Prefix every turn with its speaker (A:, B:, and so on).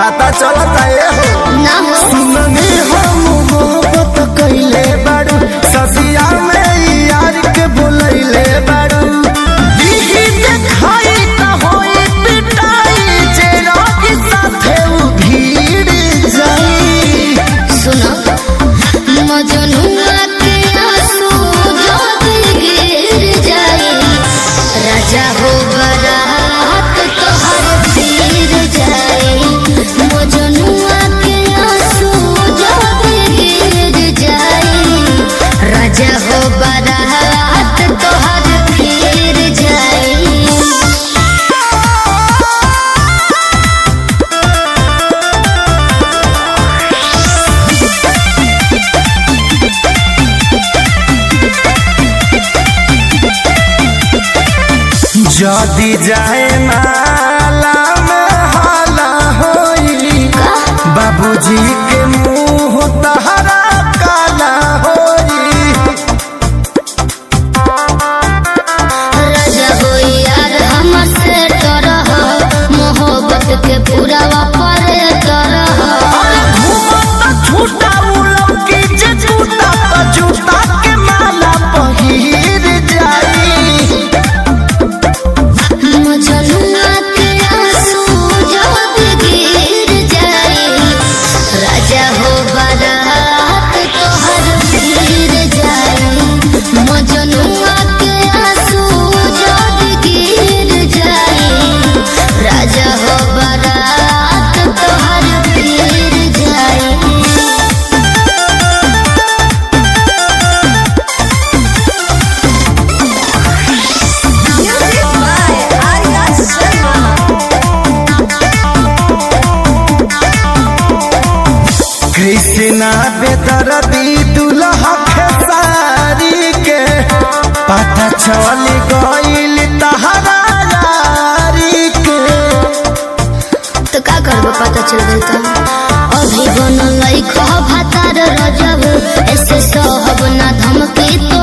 A: पता चलता हो
B: ना हो
A: सुनने हम मोहब्बत कइले बारू ससिया में यार के बोलैले बारू दिही देखाई त होई पिटाई जे रात साथे उ भीड़ जाई।
B: सुनो मजनुआ के आंसू जब गिर जाए राजा हो बारात तोहर फिर जाए। मजनुआ के आंसू जब गिर जाए राजा हो बारात तोहर फिर जाए।
A: जदी जाए माला में हाला होई बाबूजी के मुंह तहरा काला होई।
B: राजा हो यार हमसे डरह मोहब्बत के पूरा वापर करह।
A: झूठा उलौकी जे झूठा तो झूठा के माला पहिर जाई।
B: मजनुआ के आंसू जब गिर जाए राजा हो बारात तोहर फिर जाए। मजनुआ के आंसू जब गिर जाए राजा हो बारात तोहर फिर जाए।
A: कृष्णा बेदर्दी दुल्हा खेसारी के पता चल गइल तहरा यारी के।
B: तो का करबो पता चल गई तो अभी बनल भातार रजब ऐसे सहब ना धमकी तो